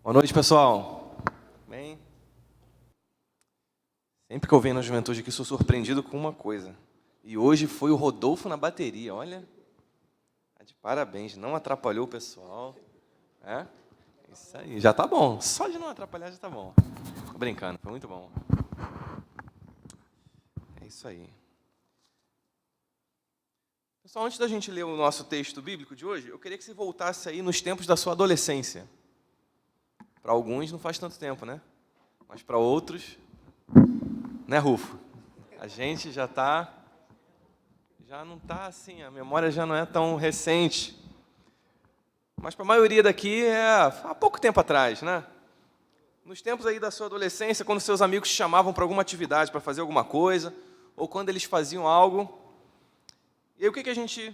Boa noite, pessoal. Bem, sempre que eu venho na juventude aqui, sou surpreendido com uma coisa. E hoje foi o Rodolfo na bateria, olha. Tá de parabéns, não atrapalhou o pessoal. É? Isso aí, já tá bom. Só de não atrapalhar já tá bom. Tô brincando, foi muito bom. É isso aí. Pessoal, antes da gente ler o nosso texto bíblico de hoje, eu queria que você voltasse aí nos tempos da sua adolescência. Para alguns não faz tanto tempo, né? Mas para outros, né, Rufo? A gente já não está assim, a memória já não é tão recente. Mas para a maioria daqui é há pouco tempo atrás, né? Nos tempos aí da sua adolescência, quando seus amigos te chamavam para alguma atividade, para fazer alguma coisa, ou quando eles faziam algo. E aí o que a gente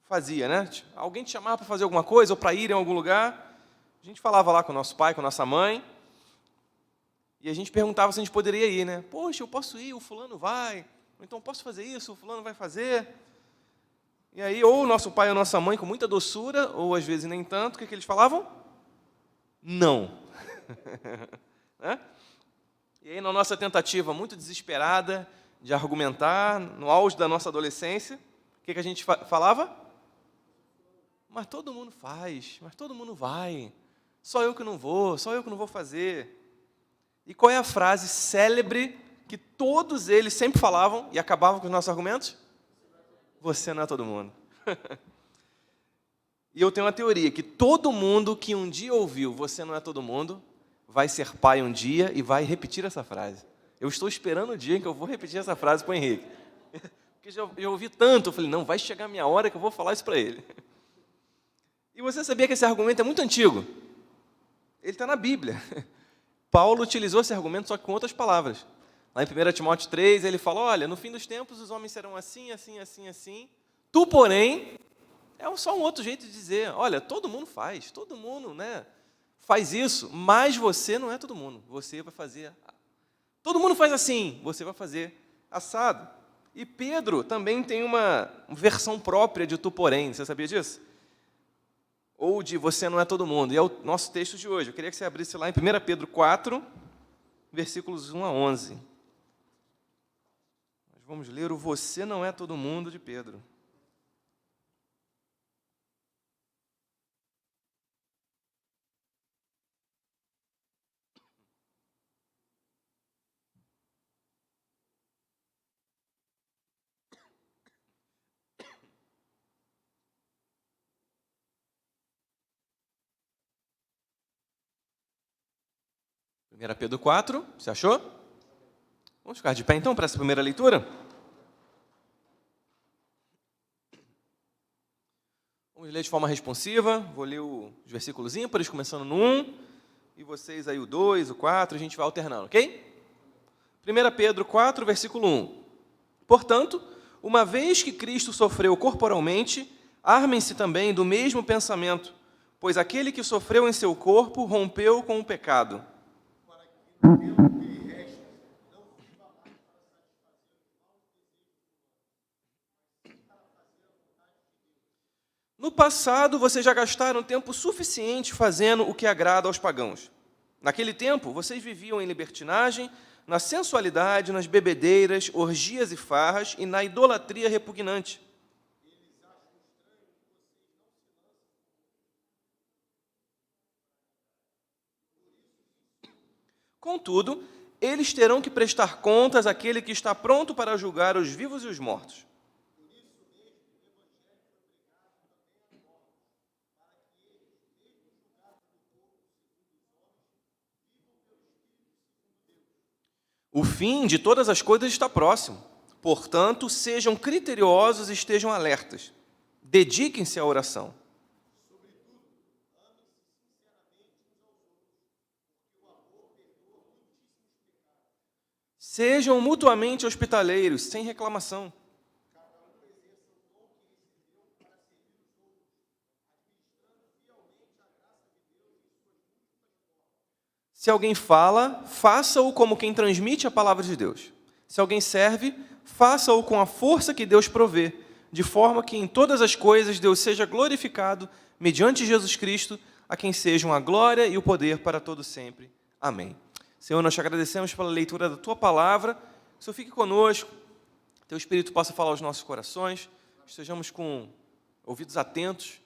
fazia, né? Alguém te chamava para fazer alguma coisa, ou para ir em algum lugar. A gente falava lá com o nosso pai, com a nossa mãe, e a gente perguntava se a gente poderia ir, né? Poxa, eu posso ir, o fulano vai. Ou então, posso fazer isso, o fulano vai fazer. E aí, ou o nosso pai ou a nossa mãe, com muita doçura, ou às vezes nem tanto, o que eles falavam? Não. Né? E aí, na nossa tentativa muito desesperada de argumentar, no auge da nossa adolescência, o que a gente falava? Mas todo mundo faz, mas todo mundo vai. Só eu que não vou fazer. E qual é a frase célebre que todos eles sempre falavam e acabavam com os nossos argumentos? Você não é todo mundo. E eu tenho uma teoria, que todo mundo que um dia ouviu você não é todo mundo, vai ser pai um dia e vai repetir essa frase. Eu estou esperando o dia em que eu vou repetir essa frase para o Henrique. Porque eu ouvi tanto, eu falei, não, vai chegar a minha hora que eu vou falar isso para ele. E você sabia que esse argumento é muito antigo? Ele está na Bíblia. Paulo utilizou esse argumento, só que com outras palavras. Lá em 1 Timóteo 3, ele fala, olha, no fim dos tempos os homens serão assim, assim, assim, assim. Tu, porém, é só um outro jeito de dizer, olha, todo mundo faz, todo mundo, né, faz isso, mas você não é todo mundo. Você vai fazer... Todo mundo faz assim, você vai fazer assado. E Pedro também tem uma versão própria de tu, porém. Você sabia disso? Ou de você não é todo mundo. E é o nosso texto de hoje. Eu queria que você abrisse lá em 1 Pedro 4, versículos 1 a 11. Nós vamos ler o Você não é todo mundo de Pedro. Pedro 4, você achou? Vamos ficar de pé então para essa primeira leitura? Vamos ler de forma responsiva, vou ler os versículos ímpares, começando no 1, e vocês aí o 2, o 4, a gente vai alternando, ok? 1 Pedro 4, versículo 1. Portanto, uma vez que Cristo sofreu corporalmente, armem-se também do mesmo pensamento, pois aquele que sofreu em seu corpo rompeu com o pecado. No passado, vocês já gastaram tempo suficiente fazendo o que agrada aos pagãos. Naquele tempo, vocês viviam em libertinagem, na sensualidade, nas bebedeiras, orgias e farras e na idolatria repugnante. Contudo, eles terão que prestar contas àquele que está pronto para julgar os vivos e os mortos. O fim de todas as coisas está próximo. Portanto, sejam criteriosos e estejam alertas. Dediquem-se à oração. Sejam mutuamente hospitaleiros, sem reclamação. Se alguém fala, faça-o como quem transmite a palavra de Deus. Se alguém serve, faça-o com a força que Deus provê, de forma que em todas as coisas Deus seja glorificado, mediante Jesus Cristo, a quem sejam a glória e o poder para todo sempre. Amém. Senhor, nós te agradecemos pela leitura da Tua palavra. Que o Senhor fique conosco, Teu Espírito possa falar aos nossos corações, estejamos com ouvidos atentos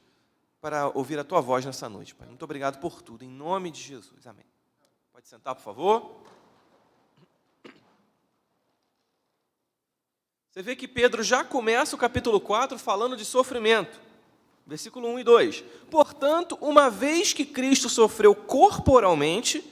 para ouvir a Tua voz nessa noite, Pai. Muito obrigado por tudo, em nome de Jesus. Amém. Pode sentar, por favor. Você vê que Pedro já começa o capítulo 4 falando de sofrimento. Versículo 1 e 2. Portanto, uma vez que Cristo sofreu corporalmente,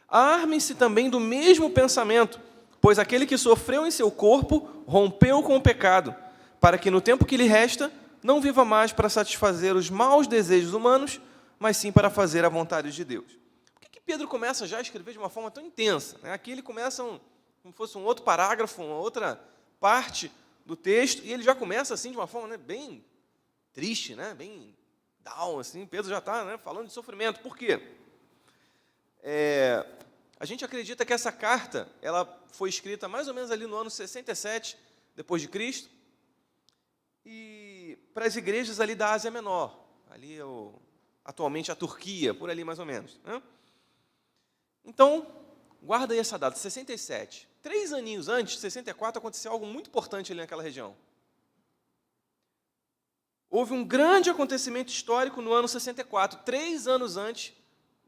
armem-se também do mesmo pensamento, pois aquele que sofreu em seu corpo rompeu com o pecado, para que no tempo que lhe resta, não viva mais para satisfazer os maus desejos humanos, mas sim para fazer a vontade de Deus. Por que Pedro começa já a escrever de uma forma tão intensa? Aqui ele começa como fosse um outro parágrafo, uma outra parte do texto, e ele já começa assim de uma forma bem triste, bem down, assim. Pedro já está falando de sofrimento. Por quê? A gente acredita que essa carta ela foi escrita mais ou menos ali no ano 67 depois de Cristo, e para as igrejas ali da Ásia Menor, ali atualmente a Turquia, por ali mais ou menos. Então, guarda aí essa data, 67. 3 aninhos antes, 64, aconteceu algo muito importante ali naquela região. Houve um grande acontecimento histórico no ano 64, 3 anos antes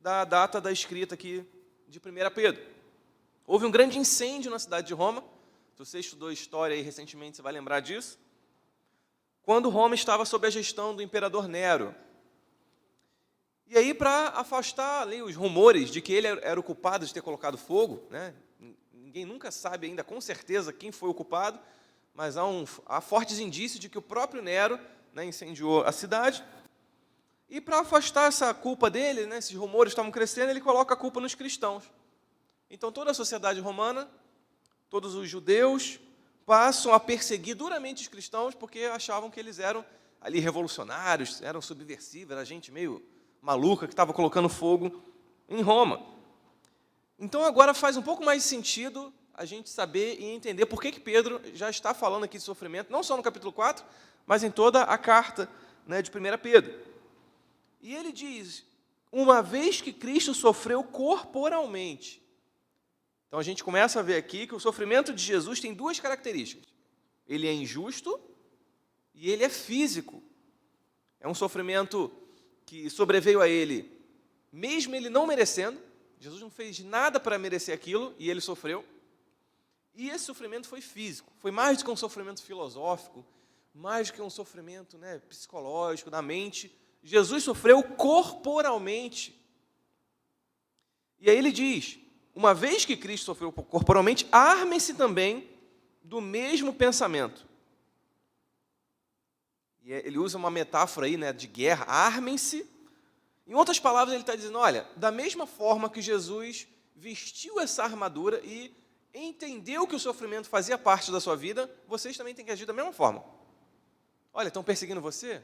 da data da escrita aqui de 1 Pedro. Houve um grande incêndio na cidade de Roma. Se você estudou história aí recentemente, você vai lembrar disso. Quando Roma estava sob a gestão do imperador Nero. E aí, para afastar ali os rumores de que ele era o culpado de ter colocado fogo, ninguém nunca sabe ainda com certeza quem foi o culpado, mas há fortes indícios de que o próprio Nero incendiou a cidade. E para afastar essa culpa dele, esses rumores estavam crescendo, ele coloca a culpa nos cristãos. Então, toda a sociedade romana, todos os judeus, passam a perseguir duramente os cristãos porque achavam que eles eram ali revolucionários, eram subversivos, era gente meio maluca que estava colocando fogo em Roma. Então, agora faz um pouco mais de sentido a gente saber e entender por que Pedro já está falando aqui de sofrimento, não só no capítulo 4, mas em toda a carta de 1 Pedro. E ele diz, uma vez que Cristo sofreu corporalmente. Então, a gente começa a ver aqui que o sofrimento de Jesus tem 2 características. Ele é injusto e ele é físico. É um sofrimento que sobreveio a ele, mesmo ele não merecendo. Jesus não fez nada para merecer aquilo e ele sofreu. E esse sofrimento foi físico. Foi mais do que um sofrimento filosófico, mais do que um sofrimento psicológico, da mente. Jesus sofreu corporalmente. E aí ele diz, uma vez que Cristo sofreu corporalmente, armem-se também do mesmo pensamento. E ele usa uma metáfora aí, de guerra, armem-se. Em outras palavras, ele está dizendo, olha, da mesma forma que Jesus vestiu essa armadura e entendeu que o sofrimento fazia parte da sua vida, vocês também têm que agir da mesma forma. Olha, estão perseguindo você?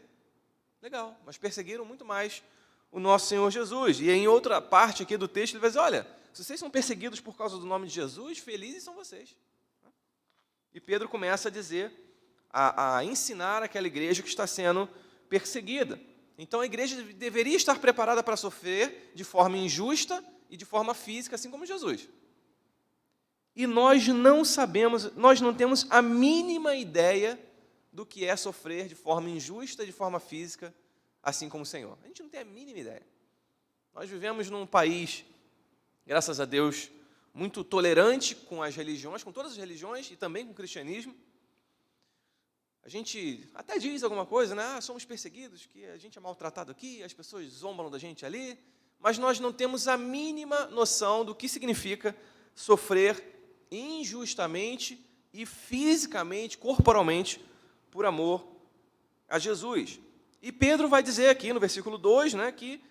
Legal, mas perseguiram muito mais o nosso Senhor Jesus. E em outra parte aqui do texto, ele vai dizer, olha, se vocês são perseguidos por causa do nome de Jesus, felizes são vocês. E Pedro começa a dizer, a ensinar aquela igreja que está sendo perseguida. Então, a igreja deveria estar preparada para sofrer de forma injusta e de forma física, assim como Jesus. E nós não sabemos, nós não temos a mínima ideia do que é sofrer de forma injusta, de forma física, assim como o Senhor. A gente não tem a mínima ideia. Nós vivemos num país, graças a Deus, muito tolerante com as religiões, com todas as religiões e também com o cristianismo. A gente até diz alguma coisa, somos perseguidos, que a gente é maltratado aqui, as pessoas zombam da gente ali, mas nós não temos a mínima noção do que significa sofrer injustamente e fisicamente, corporalmente, por amor a Jesus. E Pedro vai dizer aqui no versículo 2, que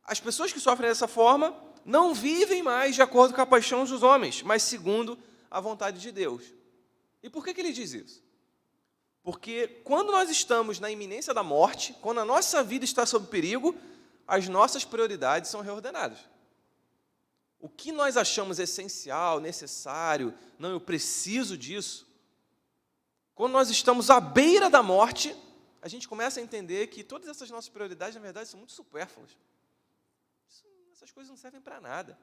as pessoas que sofrem dessa forma não vivem mais de acordo com a paixão dos homens, mas segundo a vontade de Deus. E por que ele diz isso? Porque quando nós estamos na iminência da morte, quando a nossa vida está sob perigo, as nossas prioridades são reordenadas. O que nós achamos essencial, necessário, não, eu preciso disso. Quando nós estamos à beira da morte, a gente começa a entender que todas essas nossas prioridades, na verdade, são muito supérfluas. essas coisas não servem para nada.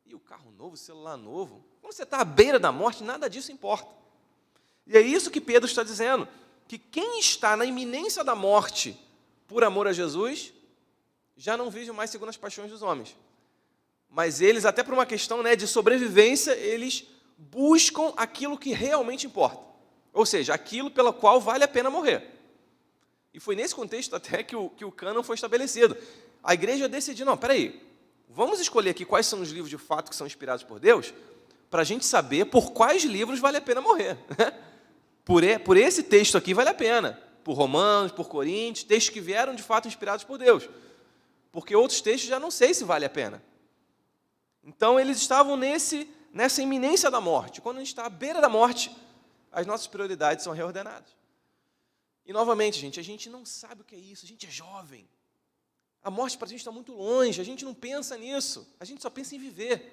E o carro novo, o celular novo, quando você está à beira da morte, nada disso importa. E é isso que Pedro está dizendo, que quem está na iminência da morte por amor a Jesus, já não vive mais segundo as paixões dos homens. Mas eles, até por uma questão, né, de sobrevivência, eles buscam aquilo que realmente importa. Ou seja, aquilo pelo qual vale a pena morrer. E foi nesse contexto até que o cânon foi estabelecido. A igreja decidiu, não, peraí, vamos escolher aqui quais são os livros de fato que são inspirados por Deus, para a gente saber por quais livros vale a pena morrer. Por esse texto aqui vale a pena. Por Romanos, por Coríntios, textos que vieram de fato inspirados por Deus. Porque outros textos já não sei se vale a pena. Então eles estavam nessa iminência da morte. Quando a gente está à beira da morte, as nossas prioridades são reordenadas. E novamente, gente, a gente não sabe o que é isso, a gente é jovem. A morte para a gente está muito longe, a gente não pensa nisso, a gente só pensa em viver,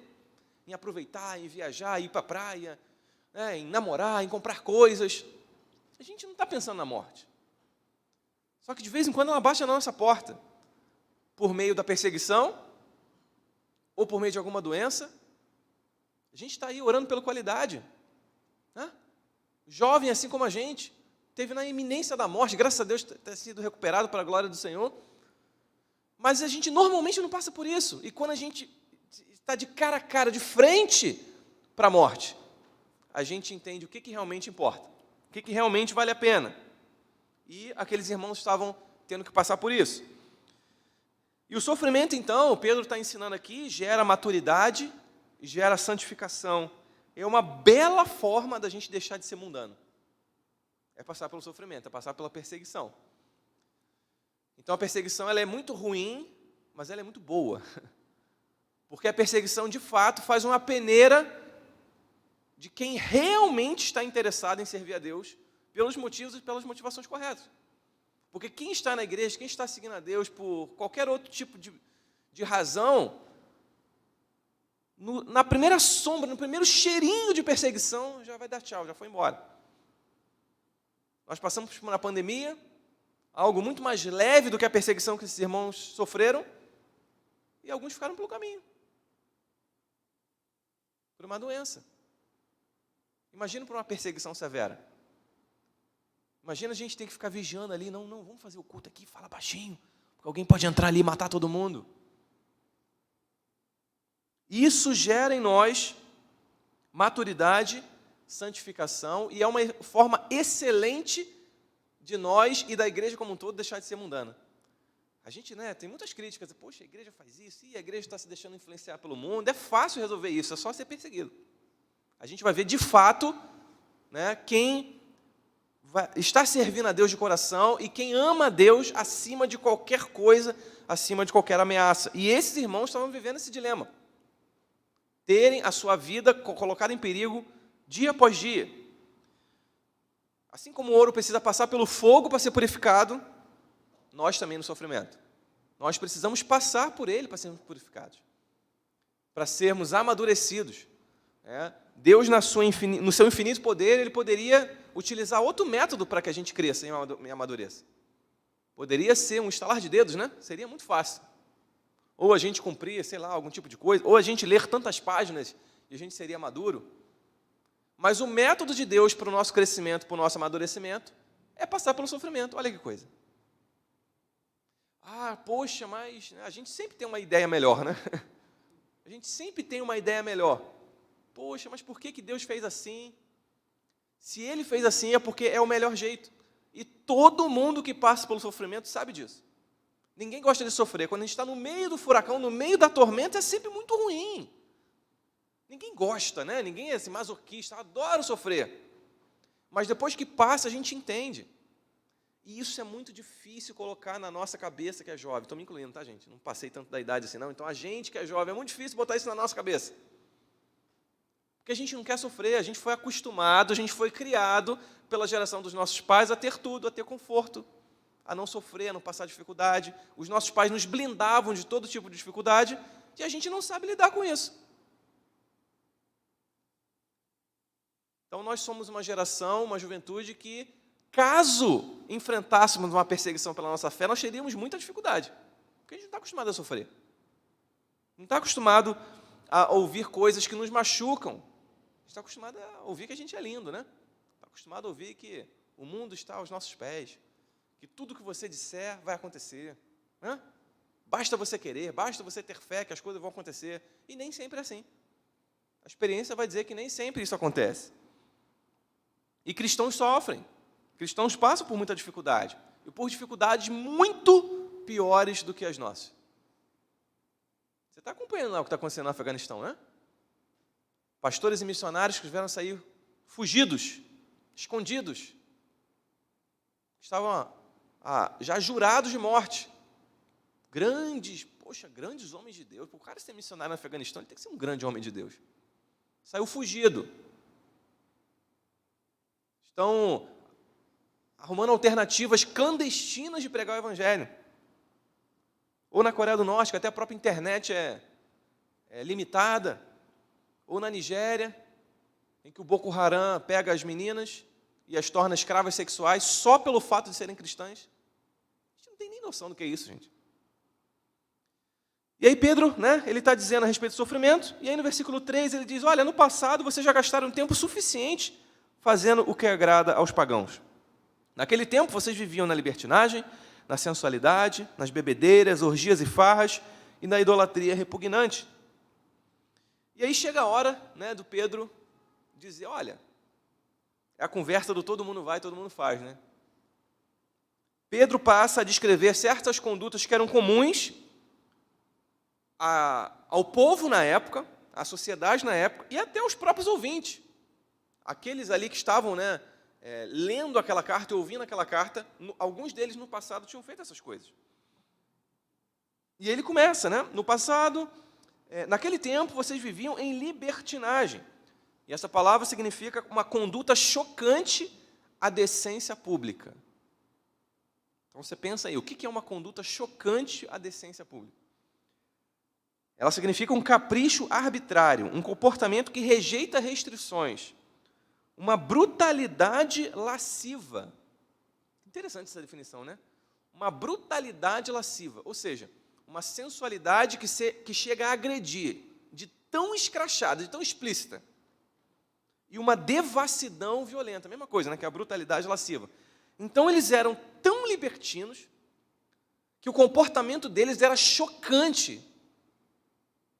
em aproveitar, em viajar, em ir para a praia, né, em namorar, em comprar coisas. A gente não está pensando na morte. Só que de vez em quando ela bate na nossa porta, por meio da perseguição, ou por meio de alguma doença. A gente está aí orando pela qualidade. Né? Jovem assim como a gente, teve na iminência da morte, graças a Deus ter sido recuperado para a glória do Senhor. Mas a gente normalmente não passa por isso. E quando a gente está de cara a cara, de frente para a morte, a gente entende o que realmente importa, o que realmente vale a pena. E aqueles irmãos estavam tendo que passar por isso. E o sofrimento, então, Pedro está ensinando aqui, gera maturidade, gera santificação. É uma bela forma da gente deixar de ser mundano. É passar pelo sofrimento, é passar pela perseguição. Então a perseguição ela é muito ruim, mas ela é muito boa. Porque a perseguição, de fato, faz uma peneira de quem realmente está interessado em servir a Deus pelos motivos e pelas motivações corretas. Porque quem está na igreja, quem está seguindo a Deus por qualquer outro tipo de razão, na primeira sombra, no primeiro cheirinho de perseguição, já vai dar tchau, já foi embora. Nós passamos por uma pandemia, algo muito mais leve do que a perseguição que esses irmãos sofreram, e alguns ficaram pelo caminho, por uma doença. Imagina por uma perseguição severa. Imagina a gente ter que ficar vigiando ali, não, vamos fazer o culto aqui, fala baixinho, porque alguém pode entrar ali e matar todo mundo. Isso gera em nós maturidade, santificação, e é uma forma excelente de nós e da igreja como um todo deixar de ser mundana. A gente, tem muitas críticas, poxa, a igreja faz isso, e a igreja está se deixando influenciar pelo mundo. É fácil resolver isso, é só ser perseguido. A gente vai ver de fato, quem está servindo a Deus de coração e quem ama a Deus acima de qualquer coisa, acima de qualquer ameaça. E esses irmãos estavam vivendo esse dilema. Terem a sua vida colocada em perigo dia após dia. Assim como o ouro precisa passar pelo fogo para ser purificado, nós também no sofrimento. Nós precisamos passar por ele para sermos purificados. Para sermos amadurecidos. Deus, no seu infinito poder, Ele poderia utilizar outro método para que a gente cresça e amadureça. Poderia ser um estalar de dedos, Seria muito fácil. Ou a gente cumprir, algum tipo de coisa, ou a gente ler tantas páginas e a gente seria maduro. Mas o método de Deus para o nosso crescimento, para o nosso amadurecimento, é passar pelo sofrimento. Olha que coisa. Poxa, mas a gente sempre tem uma ideia melhor, A gente sempre tem uma ideia melhor. Poxa, mas por que Deus fez assim? Se Ele fez assim é porque é o melhor jeito. E todo mundo que passa pelo sofrimento sabe disso. Ninguém gosta de sofrer. Quando a gente está no meio do furacão, no meio da tormenta, é sempre muito ruim. Ninguém gosta, Ninguém é assim, masoquista, adora sofrer. Mas depois que passa, a gente entende. E isso é muito difícil colocar na nossa cabeça que é jovem. Estou me incluindo, tá, gente? Não passei tanto da idade assim, não. Então, a gente que é jovem, é muito difícil botar isso na nossa cabeça. Porque a gente não quer sofrer, a gente foi acostumado, a gente foi criado pela geração dos nossos pais a ter tudo, a ter conforto, a não sofrer, a não passar dificuldade. Os nossos pais nos blindavam de todo tipo de dificuldade e a gente não sabe lidar com isso. Então, nós somos uma geração, uma juventude que, caso enfrentássemos uma perseguição pela nossa fé, nós teríamos muita dificuldade, porque a gente não está acostumado a sofrer. Não está acostumado a ouvir coisas que nos machucam. A gente está acostumado a ouvir que a gente é lindo, né? Está acostumado a ouvir que o mundo está aos nossos pés, que tudo que você disser vai acontecer. Né? Basta você querer, basta você ter fé que as coisas vão acontecer. E nem sempre é assim. A experiência vai dizer que nem sempre isso acontece. E cristãos sofrem. Cristãos passam por muita dificuldade. E por dificuldades muito piores do que as nossas. Você está acompanhando lá o que está acontecendo no Afeganistão, né? Pastores e missionários que tiveram sair fugidos, escondidos. Estavam já jurados de morte. Grandes homens de Deus. Para o cara ser missionário no Afeganistão, ele tem que ser um grande homem de Deus. Saiu fugido. Estão arrumando alternativas clandestinas de pregar o Evangelho. Ou na Coreia do Norte, que até a própria internet é limitada. Ou na Nigéria, em que o Boko Haram pega as meninas e as torna escravas sexuais só pelo fato de serem cristãs. A gente não tem nem noção do que é isso, gente. E aí Pedro, né, ele está dizendo a respeito do sofrimento, e aí no versículo 3 ele diz, olha, no passado vocês já gastaram tempo suficiente fazendo o que agrada aos pagãos. Naquele tempo vocês viviam na libertinagem, na sensualidade, nas bebedeiras, orgias e farras, e na idolatria repugnante. E aí chega a hora, né, do Pedro dizer, olha, é a conversa do todo mundo vai, todo mundo faz, né? Pedro passa a descrever certas condutas que eram comuns ao povo na época, à sociedade na época, e até aos próprios ouvintes. Aqueles ali que estavam, né, lendo aquela carta e ouvindo aquela carta, alguns deles no passado tinham feito essas coisas. E ele começa, né? No passado, naquele tempo, vocês viviam em libertinagem. E essa palavra significa uma conduta chocante à decência pública. Então você pensa aí, o que é uma conduta chocante à decência pública? Ela significa um capricho arbitrário, um comportamento que rejeita restrições, uma brutalidade lasciva. Interessante essa definição, né? Uma brutalidade lasciva, ou seja, uma sensualidade que chega a agredir, de tão escrachada, de tão explícita. E uma devassidão violenta, a mesma coisa, né, que é a brutalidade lasciva. Então eles eram tão libertinos que o comportamento deles era chocante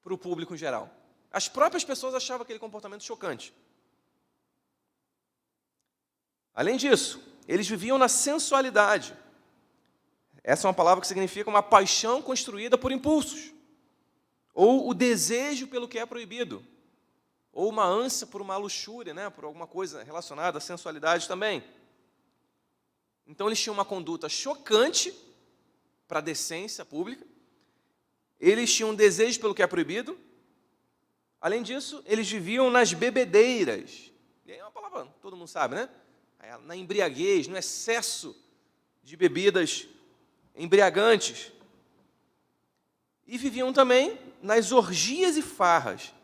para o público em geral. As próprias pessoas achavam aquele comportamento chocante. Além disso, eles viviam na sensualidade. Essa é uma palavra que significa uma paixão construída por impulsos, ou o desejo pelo que é proibido, ou uma ânsia por uma luxúria, né, por alguma coisa relacionada à sensualidade também. Então, eles tinham uma conduta chocante para a decência pública, eles tinham um desejo pelo que é proibido, além disso, eles viviam nas bebedeiras. E aí é uma palavra, todo mundo sabe, né? Na embriaguez, no excesso de bebidas embriagantes. E viviam também nas orgias e farras.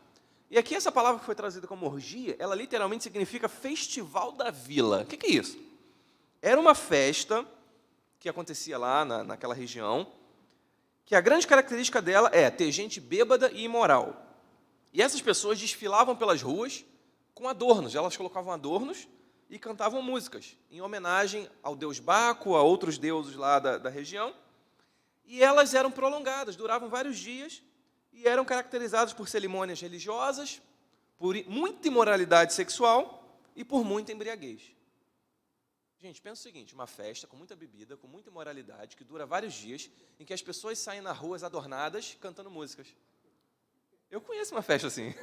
E aqui essa palavra que foi trazida como orgia, ela literalmente significa festival da vila. O que é isso? Era uma festa que acontecia lá naquela região, que a grande característica dela é ter gente bêbada e imoral. E essas pessoas desfilavam pelas ruas com adornos. Elas colocavam adornos e cantavam músicas em homenagem ao deus Baco, a outros deuses lá da região. E elas eram prolongadas, duravam vários dias e eram caracterizadas por cerimônias religiosas, por muita imoralidade sexual e por muita embriaguez. Gente, pensa o seguinte, uma festa com muita bebida, com muita imoralidade, que dura vários dias, em que as pessoas saem nas ruas adornadas, cantando músicas. Eu conheço uma festa assim.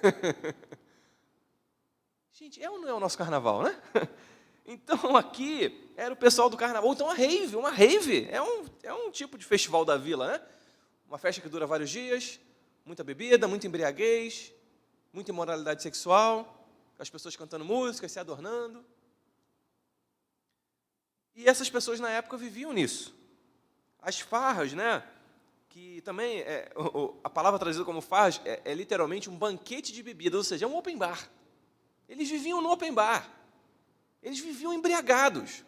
Gente, é ou não é o nosso carnaval, né? Então, aqui, era o pessoal do carnaval. Então, uma rave é um tipo de festival da vila, né? Uma festa que dura vários dias, muita bebida, muita embriaguez, muita imoralidade sexual, as pessoas cantando músicas, se adornando. E essas pessoas, na época, viviam nisso. As farras, né? Que também, a palavra traduzida como farras é literalmente um banquete de bebida, ou seja, é um open bar. Eles viviam no open bar. Eles viviam embriagados.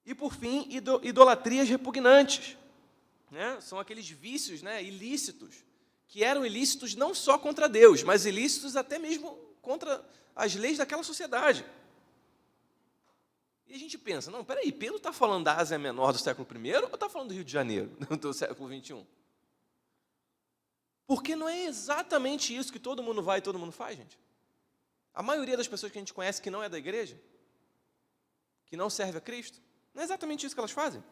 E, por fim, idolatrias repugnantes. né, são aqueles vícios, né, ilícitos, que eram ilícitos não só contra Deus, mas ilícitos até mesmo contra as leis daquela sociedade. E a gente pensa, não, peraí, Pedro está falando da Ásia Menor do século I ou está falando do Rio de Janeiro, do século XXI? Porque não é exatamente isso que todo mundo vai e todo mundo faz, gente. A maioria das pessoas que a gente conhece que não é da igreja, que não serve a Cristo, não é exatamente isso que elas fazem.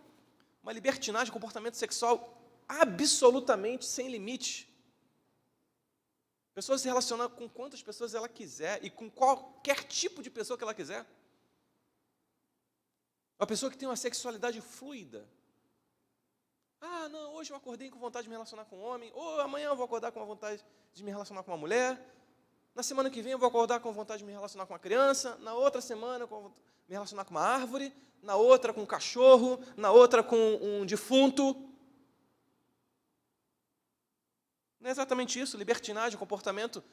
Uma libertinagem, um comportamento sexual absolutamente sem limites. A pessoa se relaciona com quantas pessoas ela quiser e com qualquer tipo de pessoa que ela quiser. Uma pessoa que tem uma sexualidade fluida. Ah, não, hoje eu acordei com vontade de me relacionar com um homem, ou amanhã eu vou acordar com vontade de me relacionar com uma mulher, na semana que vem eu vou acordar com vontade de me relacionar com uma criança, na outra semana eu vou me relacionar com uma árvore, na outra com um cachorro, na outra com um defunto. Não é exatamente isso, libertinagem, comportamento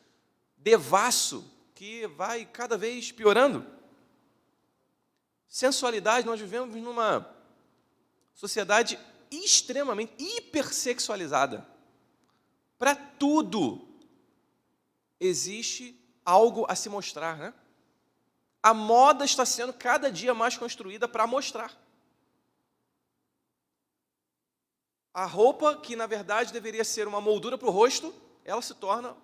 devasso, que vai cada vez piorando. Sensualidade, nós vivemos numa sociedade extremamente hipersexualizada. Para tudo existe algo a se mostrar, né? A moda está sendo cada dia mais construída para mostrar. A roupa, que na verdade deveria ser uma moldura para o rosto, ela se torna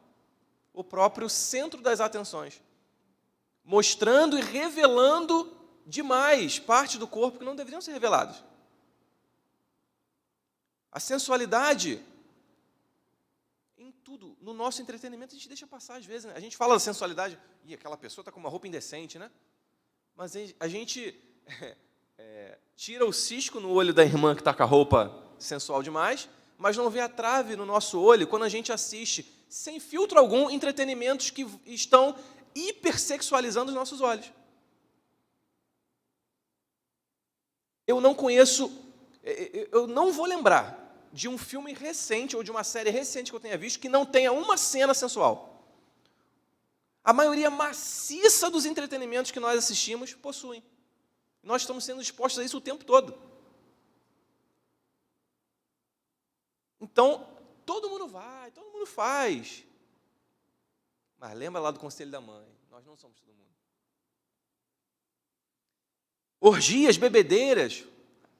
o próprio centro das atenções, mostrando e revelando demais parte do corpo que não deveriam ser reveladas. A sensualidade, em tudo, no nosso entretenimento, a gente deixa passar às vezes, né? A gente fala da sensualidade, e aquela pessoa está com uma roupa indecente, né? Mas a gente tira o cisco no olho da irmã que está com a roupa sensual demais, mas não vê a trave no nosso olho quando a gente assiste, sem filtro algum, entretenimentos que estão hipersexualizando os nossos olhos. Eu não vou lembrar de um filme recente ou de uma série recente que eu tenha visto que não tenha uma cena sensual. A maioria maciça dos entretenimentos que nós assistimos possuem. Nós estamos sendo expostos a isso o tempo todo. Então, todo mundo vai, todo mundo faz. Mas lembra lá do conselho da mãe, nós não somos todo mundo. Orgias, bebedeiras,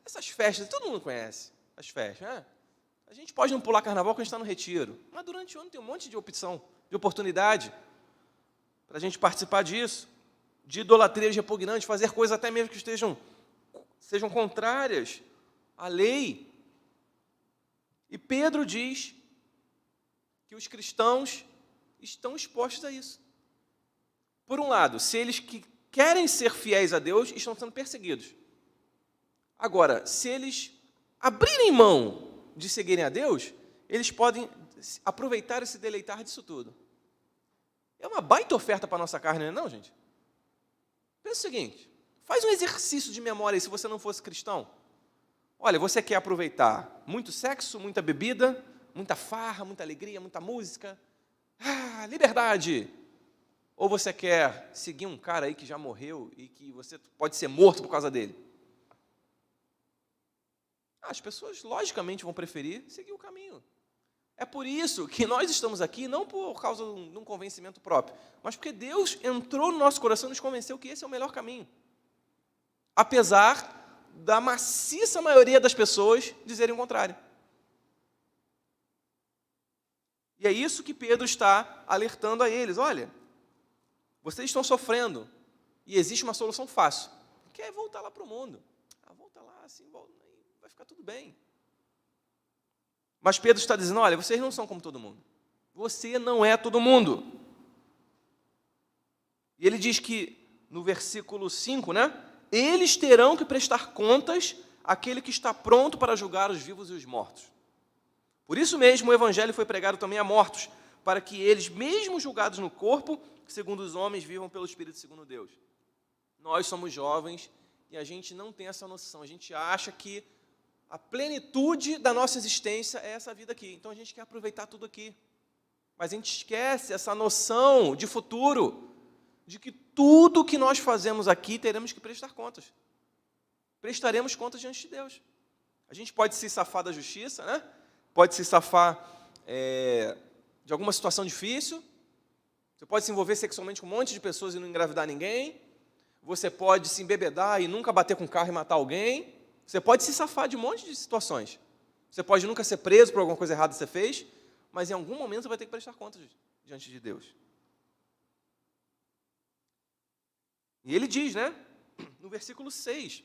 essas festas, todo mundo conhece as festas, né? A gente pode não pular carnaval quando a gente está no retiro, mas durante o ano tem um monte de opção, de oportunidade para a gente participar disso, de idolatrias repugnantes, fazer coisas até mesmo que sejam contrárias à lei. E Pedro diz que os cristãos estão expostos a isso. Por um lado, se eles que querem ser fiéis a Deus, estão sendo perseguidos. Agora, se eles abrirem mão de seguirem a Deus, eles podem aproveitar e se deleitar disso tudo. É uma baita oferta para a nossa carne, não é não, gente? Pensa o seguinte, faz um exercício de memória aí, se você não fosse cristão. Olha, você quer aproveitar muito sexo, muita bebida, muita farra, muita alegria, muita música, liberdade. Ou você quer seguir um cara aí que já morreu e que você pode ser morto por causa dele? As pessoas, logicamente, vão preferir seguir o caminho. É por isso que nós estamos aqui, não por causa de um convencimento próprio, mas porque Deus entrou no nosso coração e nos convenceu que esse é o melhor caminho. Apesar da maciça maioria das pessoas dizerem o contrário. E é isso que Pedro está alertando a eles. Olha, vocês estão sofrendo e existe uma solução fácil, que é voltar lá para o mundo. Volta lá, assim, vai ficar tudo bem. Mas Pedro está dizendo, olha, vocês não são como todo mundo. Você não é todo mundo. E ele diz que, no versículo 5, né? Eles terão que prestar contas àquele que está pronto para julgar os vivos e os mortos. Por isso mesmo o evangelho foi pregado também a mortos, para que eles, mesmo julgados no corpo, segundo os homens, vivam pelo Espírito segundo Deus. Nós somos jovens e a gente não tem essa noção. A gente acha que a plenitude da nossa existência é essa vida aqui. Então a gente quer aproveitar tudo aqui. Mas a gente esquece essa noção de futuro, de que tudo que nós fazemos aqui teremos que prestar contas. Prestaremos contas diante de Deus. A gente pode se safar da justiça, né? Pode se safar de alguma situação difícil. Você pode se envolver sexualmente com um monte de pessoas e não engravidar ninguém. Você pode se embebedar e nunca bater com o carro e matar alguém. Você pode se safar de um monte de situações. Você pode nunca ser preso por alguma coisa errada que você fez, mas em algum momento você vai ter que prestar contas diante de Deus. E ele diz, né, no versículo 6,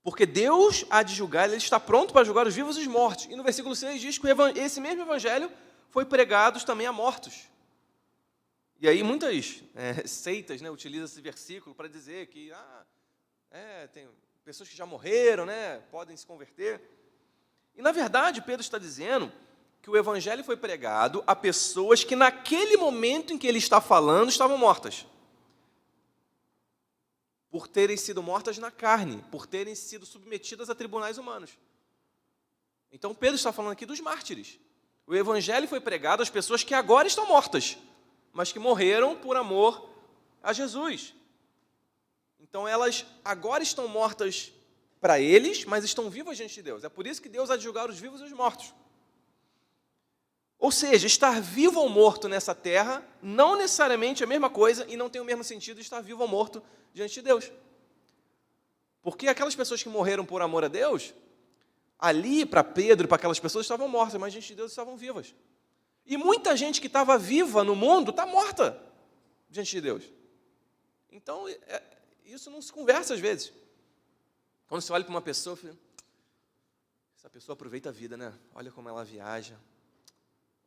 porque Deus há de julgar, Ele está pronto para julgar os vivos e os mortos. E no versículo 6 diz que esse mesmo evangelho foi pregado também a mortos. E aí muitas seitas, né, utilizam esse versículo para dizer que tem pessoas que já morreram, né, podem se converter. E na verdade Pedro está dizendo que o evangelho foi pregado a pessoas que naquele momento em que ele está falando estavam mortas. Por terem sido mortas na carne, por terem sido submetidas a tribunais humanos. Então Pedro está falando aqui dos mártires. O evangelho foi pregado às pessoas que agora estão mortas, mas que morreram por amor a Jesus. Então elas agora estão mortas para eles, mas estão vivas diante de Deus. É por isso que Deus há de julgar os vivos e os mortos. Ou seja, estar vivo ou morto nessa terra não necessariamente é a mesma coisa e não tem o mesmo sentido de estar vivo ou morto diante de Deus. Porque aquelas pessoas que morreram por amor a Deus, ali para Pedro e para aquelas pessoas estavam mortas, mas diante de Deus estavam vivas. E muita gente que estava viva no mundo está morta diante de Deus. Então, isso não se conversa às vezes. Quando você olha para uma pessoa, essa pessoa aproveita a vida, né? Olha como ela viaja.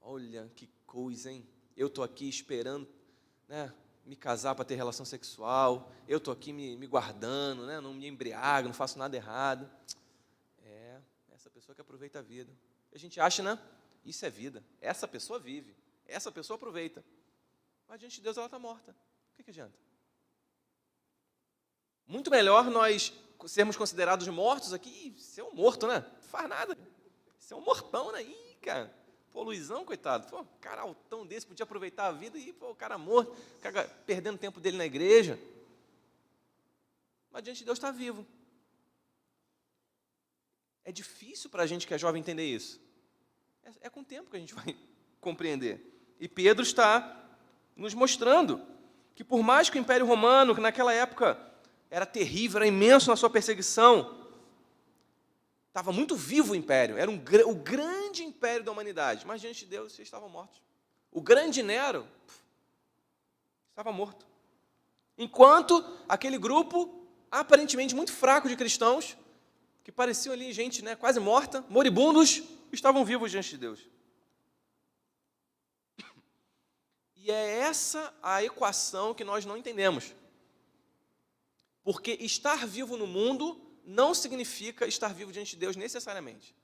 Olha que coisa, hein? Eu estou aqui esperando, né, me casar para ter relação sexual. Eu estou aqui me guardando, né, não me embriago, não faço nada errado. Essa pessoa que aproveita a vida. A gente acha, né? Isso é vida. Essa pessoa vive. Essa pessoa aproveita. Mas diante de Deus ela está morta. O que adianta? Muito melhor nós sermos considerados mortos aqui. Você é um morto, né? Não faz nada. Você é um mortão, né? Ih, cara. Pô, Luizão, coitado, pô, cara altão desse, podia aproveitar a vida e, pô, o cara morto, cara perdendo tempo dele na igreja. Mas diante de Deus está vivo. É difícil para a gente que é jovem entender isso. É com o tempo que a gente vai compreender. E Pedro está nos mostrando que por mais que o Império Romano, que naquela época era terrível, era imenso na sua perseguição, estava muito vivo o império, era o grande império da humanidade, mas diante de Deus vocês estavam mortos. O grande Nero estava morto. Enquanto aquele grupo, aparentemente muito fraco de cristãos, que pareciam ali gente, né, quase morta, moribundos, estavam vivos diante de Deus. E é essa a equação que nós não entendemos. Porque estar vivo no mundo não significa estar vivo diante de Deus necessariamente.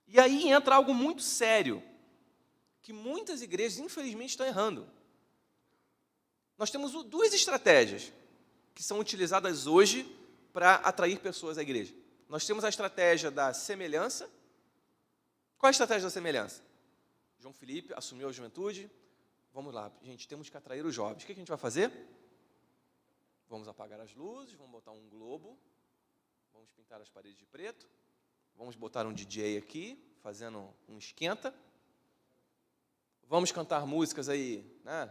E aí entra algo muito sério, que muitas igrejas, infelizmente, estão errando. Nós temos duas estratégias que são utilizadas hoje para atrair pessoas à igreja. Nós temos a estratégia da semelhança. Qual é a estratégia da semelhança? João Felipe assumiu a juventude. Vamos lá, gente, temos que atrair os jovens. O que a gente vai fazer? Vamos apagar as luzes, vamos botar um globo, vamos pintar as paredes de preto, vamos botar um DJ aqui, fazendo um esquenta, vamos cantar músicas aí, né?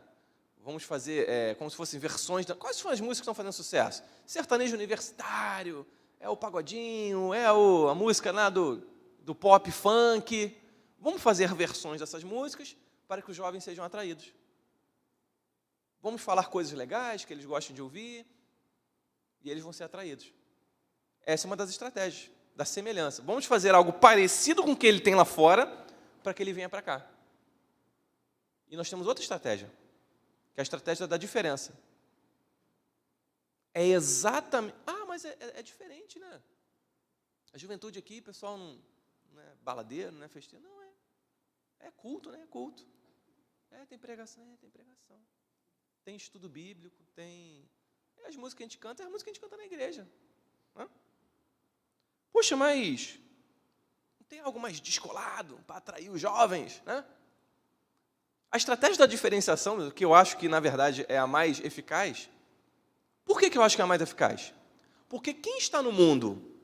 Vamos fazer como se fossem versões. Quais são as músicas que estão fazendo sucesso? Sertanejo universitário, é o pagodinho, é a música, né, do pop funk. Vamos fazer versões dessas músicas para que os jovens sejam atraídos. Vamos falar coisas legais que eles gostam de ouvir e eles vão ser atraídos. Essa é uma das estratégias da semelhança. Vamos fazer algo parecido com o que ele tem lá fora para que ele venha para cá. E nós temos outra estratégia, que é a estratégia da diferença. É exatamente... mas é diferente, né? A juventude aqui, pessoal, não é baladeiro, não é festeiro. Não, é culto, né? É culto. Tem pregação, tem pregação. Tem estudo bíblico, tem... As músicas que a gente canta, é a música que a gente canta na igreja. Né? Poxa, mas não tem algo mais descolado para atrair os jovens, né? A estratégia da diferenciação, que eu acho que, na verdade, é a mais eficaz, por que eu acho que é a mais eficaz? Porque quem está no mundo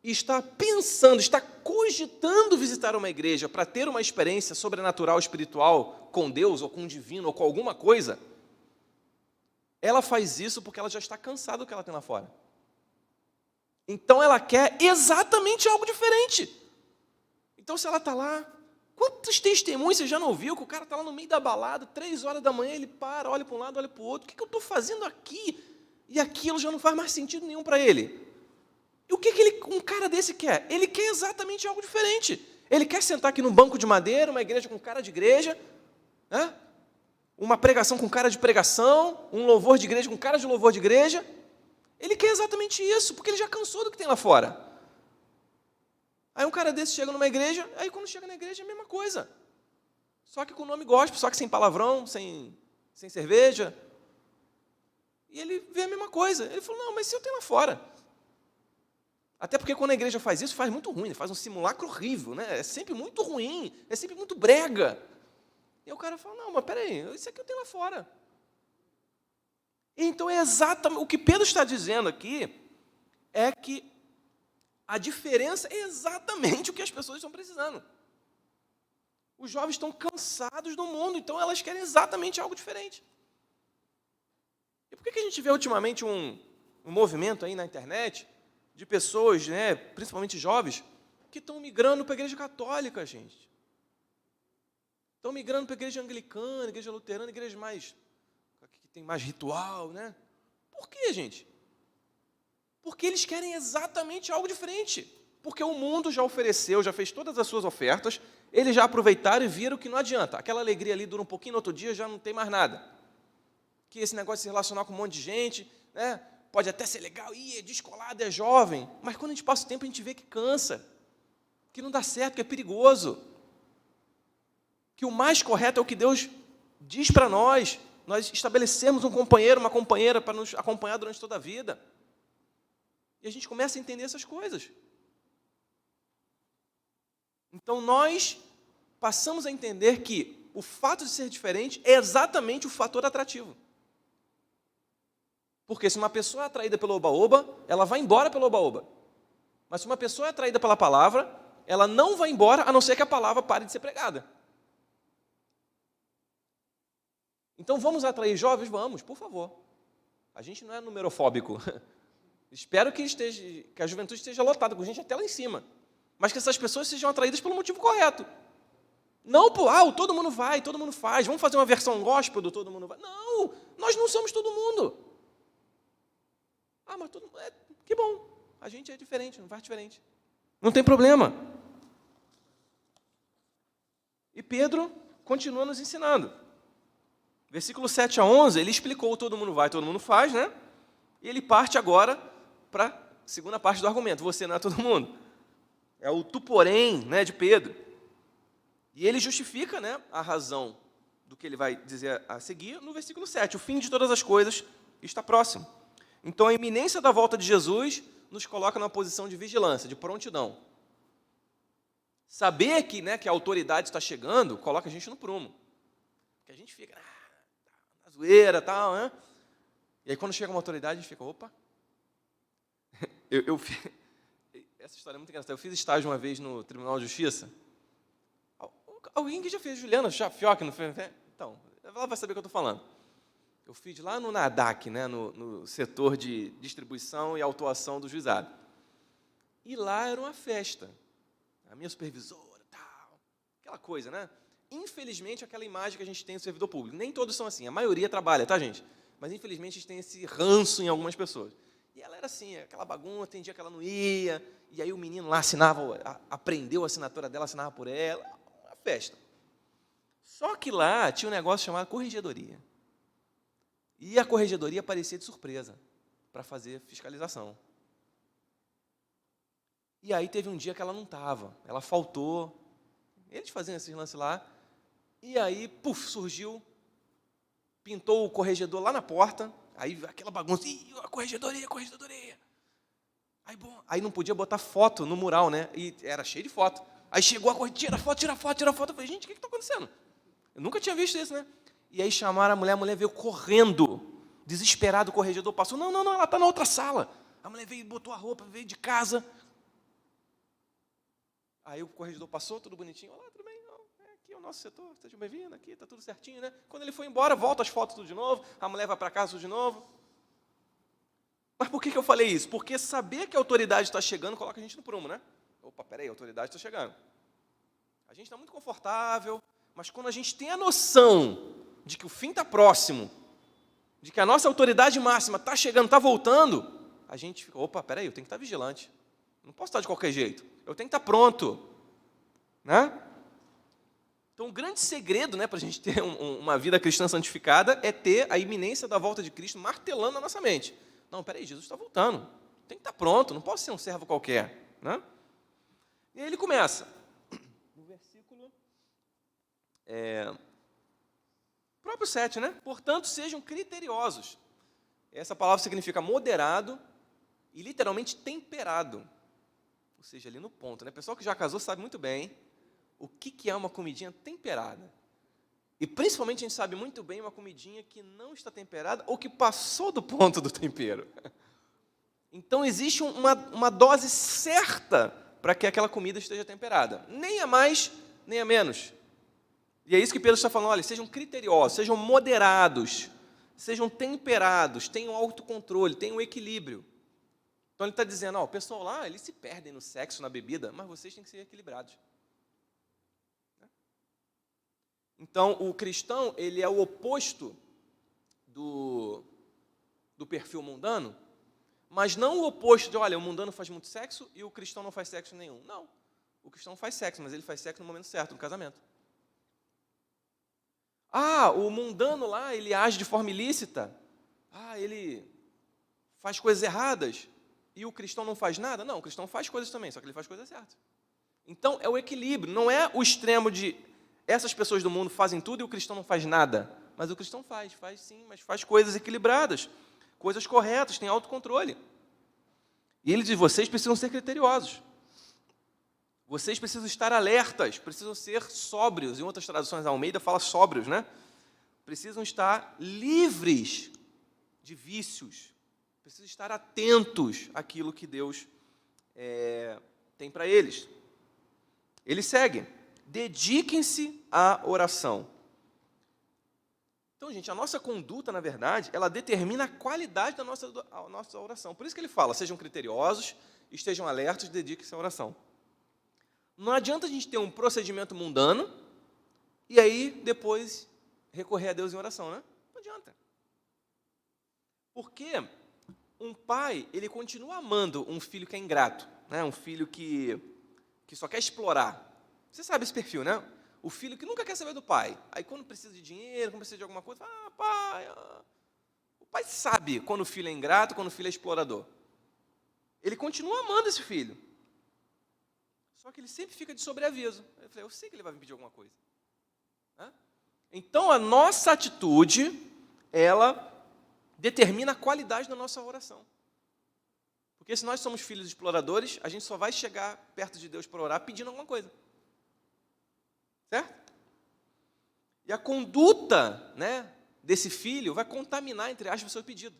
e está pensando, está cogitando visitar uma igreja para ter uma experiência sobrenatural, espiritual, com Deus, ou com o divino, ou com alguma coisa, ela faz isso porque ela já está cansada do que ela tem lá fora. Então ela quer exatamente algo diferente. Então se ela está lá, quantos testemunhos você já não ouviu, que o cara está lá no meio da balada, 3 horas da manhã, ele para, olha para um lado, olha para o outro, o que eu estou fazendo aqui? E aquilo já não faz mais sentido nenhum para ele. E o que um cara desse quer? Ele quer exatamente algo diferente. Ele quer sentar aqui num banco de madeira, uma igreja com cara de igreja, né? Uma pregação com cara de pregação, um louvor de igreja com cara de louvor de igreja. Ele quer exatamente isso, porque ele já cansou do que tem lá fora. Aí um cara desse chega numa igreja, aí quando chega na igreja é a mesma coisa. Só que com o nome gospel, só que sem palavrão, sem cerveja. E ele vê a mesma coisa. Ele falou, não, mas se eu tenho lá fora. Até porque quando a igreja faz isso, faz muito ruim, faz um simulacro horrível, né? É sempre muito ruim, é sempre muito brega. E o cara fala, não, mas peraí, isso aqui eu tenho lá fora. Então é exatamente, o que Pedro está dizendo aqui é que a diferença é exatamente o que as pessoas estão precisando. Os jovens estão cansados do mundo, então elas querem exatamente algo diferente. E por que a gente vê ultimamente um movimento aí na internet de pessoas, né, principalmente jovens, que estão migrando para a igreja católica, gente? Estão migrando para a igreja anglicana, igreja luterana, igreja mais, que tem mais ritual, né? Por quê, gente? Porque eles querem exatamente algo diferente. Porque o mundo já ofereceu, já fez todas as suas ofertas, eles já aproveitaram e viram que não adianta. Aquela alegria ali dura um pouquinho, no outro dia já não tem mais nada. Que esse negócio de se relacionar com um monte de gente, né? Pode até ser legal, é descolado, é jovem, mas quando a gente passa o tempo, a gente vê que cansa, que não dá certo, que é perigoso. Que o mais correto é o que Deus diz para nós estabelecemos um companheiro, uma companheira para nos acompanhar durante toda a vida. E a gente começa a entender essas coisas. Então nós passamos a entender que o fato de ser diferente é exatamente o fator atrativo. Porque se uma pessoa é atraída pelo oba-oba, ela vai embora pelo oba-oba. Mas se uma pessoa é atraída pela palavra, ela não vai embora, a não ser que a palavra pare de ser pregada. Então vamos atrair jovens? Vamos, por favor. A gente não é numerofóbico. Espero que a juventude esteja lotada com gente até lá em cima. Mas que essas pessoas sejam atraídas pelo motivo correto. Não por, todo mundo vai, todo mundo faz, vamos fazer uma versão gospel do todo mundo vai. Não, nós não somos todo mundo. Mas todo mundo, que bom, a gente é diferente, não faz diferente. Não tem problema. E Pedro continua nos ensinando. Versículo 7 a 11, ele explicou todo mundo vai, todo mundo faz, né? E ele parte agora para a segunda parte do argumento. Você não é todo mundo. É o tu porém, né, de Pedro. E ele justifica, né, a razão do que ele vai dizer a seguir no versículo 7. O fim de todas as coisas está próximo. Então a iminência da volta de Jesus nos coloca numa posição de vigilância, de prontidão. Saber que, né, que a autoridade está chegando, coloca a gente no prumo. Porque a gente fica na zoeira e tal, né? E aí quando chega uma autoridade, a gente fica, opa. Essa história é muito engraçada. Eu fiz estágio uma vez no Tribunal de Justiça. Alguém que já fez, Juliana Fioc, não fez? Então, ela vai saber o que eu estou falando. Eu fiz lá no NADAC, né, no setor de distribuição e autuação do juizado. E lá era uma festa. A minha supervisora, tal, aquela coisa, né? Infelizmente, aquela imagem que a gente tem do servidor público. Nem todos são assim, a maioria trabalha, tá, gente? Mas, infelizmente, a gente tem esse ranço em algumas pessoas. E ela era assim, aquela bagunça, tem dia que ela não ia, e aí o menino lá assinava, aprendeu a assinatura dela, assinava por ela, uma festa. Só que lá tinha um negócio chamado corregedoria. E a corregedoria aparecia de surpresa para fazer fiscalização. E aí teve um dia que ela não estava, ela faltou. Eles faziam esse lance lá, e aí, surgiu, pintou o corregedor lá na porta, aí aquela bagunça, a corregedoria. Aí não podia botar foto no mural, né? E era cheio de foto. Aí chegou a corregedoria, tira foto. Eu falei, gente, o que está acontecendo? Eu nunca tinha visto isso, né? E aí chamaram a mulher veio correndo, desesperado, o corregedor passou, não, ela está na outra sala. A mulher veio, botou a roupa, veio de casa. Aí o corregedor passou, tudo bonitinho. Olá, tudo bem? Aqui é o nosso setor, seja bem-vindo, aqui está tudo certinho, né? Quando ele foi embora, volta as fotos tudo de novo, a mulher vai para casa tudo de novo. Mas por que eu falei isso? Porque saber que a autoridade está chegando coloca a gente no prumo, né? Opa, peraí, a autoridade está chegando. A gente está muito confortável, mas quando a gente tem a noção de que o fim está próximo, de que a nossa autoridade máxima está chegando, está voltando, a gente fica, opa, peraí, eu tenho que estar vigilante. Não posso estar de qualquer jeito. Eu tenho que estar pronto. Né? Então, o grande segredo, né, para a gente ter uma vida cristã santificada é ter a iminência da volta de Cristo martelando na nossa mente. Não, peraí, Jesus está voltando. Tem que estar pronto, não posso ser um servo qualquer. Né? E aí ele começa. No versículo próprio 7, né? Portanto, sejam criteriosos. Essa palavra significa moderado e literalmente temperado. Ou seja, ali no ponto, né? O pessoal que já casou sabe muito bem o que é uma comidinha temperada. E principalmente a gente sabe muito bem uma comidinha que não está temperada ou que passou do ponto do tempero. Então existe uma dose certa para que aquela comida esteja temperada. Nem a mais, nem a menos. E é isso que Pedro está falando, olha, sejam criteriosos, sejam moderados, sejam temperados, tenham autocontrole, tenham equilíbrio. Então ele está dizendo, ó, o pessoal lá, eles se perdem no sexo, na bebida, mas vocês têm que ser equilibrados. Então, o cristão, ele é o oposto do perfil mundano, mas não o oposto de, olha, o mundano faz muito sexo e o cristão não faz sexo nenhum. Não, o cristão faz sexo, mas ele faz sexo no momento certo, no casamento. Ah, o mundano lá, ele age de forma ilícita. Ah, ele faz coisas erradas e o cristão não faz nada. Não, o cristão faz coisas também, só que ele faz coisas certas. Então, é o equilíbrio, não é o extremo de essas pessoas do mundo fazem tudo e o cristão não faz nada. Mas o cristão faz sim, mas faz coisas equilibradas, coisas corretas, tem autocontrole. E ele diz, vocês precisam ser criteriosos. Vocês precisam estar alertas, precisam ser sóbrios. Em outras traduções, a Almeida fala sóbrios, né? Precisam estar livres de vícios. Precisam estar atentos àquilo que Deus tem para eles. Ele segue. Dediquem-se à oração. Então, gente, a nossa conduta, na verdade, ela determina a qualidade da nossa oração. Por isso que ele fala, sejam criteriosos, estejam alertas, dediquem-se à oração. Não adianta a gente ter um procedimento mundano e aí depois recorrer a Deus em oração, né? Não adianta. Porque um pai, ele continua amando um filho que é ingrato, né? Um filho que só quer explorar. Você sabe esse perfil, né? O filho que nunca quer saber do pai. Aí quando precisa de dinheiro, quando precisa de alguma coisa, fala, pai. O pai sabe quando o filho é ingrato, quando o filho é explorador. Ele continua amando esse filho. Só que ele sempre fica de sobreaviso. Eu falei, eu sei que ele vai me pedir alguma coisa. Então, a nossa atitude, ela determina a qualidade da nossa oração. Porque se nós somos filhos exploradores, a gente só vai chegar perto de Deus para orar pedindo alguma coisa. Certo? E a conduta, né, desse filho vai contaminar, entre aspas, o seu pedido.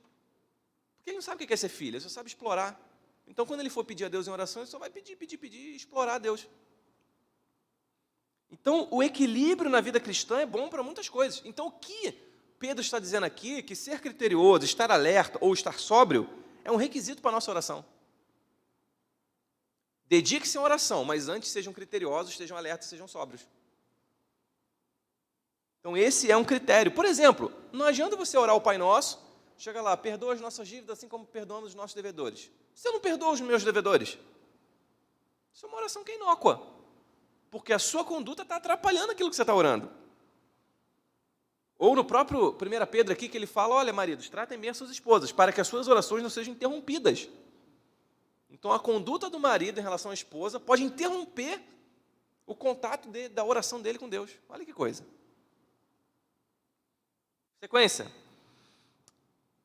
Porque ele não sabe o que é ser filho, ele só sabe explorar. Então, quando ele for pedir a Deus em oração, ele só vai pedir, e explorar a Deus. Então, o equilíbrio na vida cristã é bom para muitas coisas. Então, o que Pedro está dizendo aqui, que ser criterioso, estar alerta ou estar sóbrio, é um requisito para a nossa oração. Dedique-se à oração, mas antes sejam criteriosos, estejam alertas, sejam sóbrios. Então, esse é um critério. Por exemplo, não adianta você orar o Pai Nosso, chega lá, perdoa as nossas dívidas assim como perdoamos os nossos devedores. Se eu não perdoo os meus devedores, isso é uma oração que é inócua, porque a sua conduta está atrapalhando aquilo que você está orando. Ou no próprio 1 Pedro aqui, que ele fala, olha, maridos, tratem bem as suas esposas, para que as suas orações não sejam interrompidas. Então, a conduta do marido em relação à esposa pode interromper o contato da oração dele com Deus. Olha que coisa. Sequência.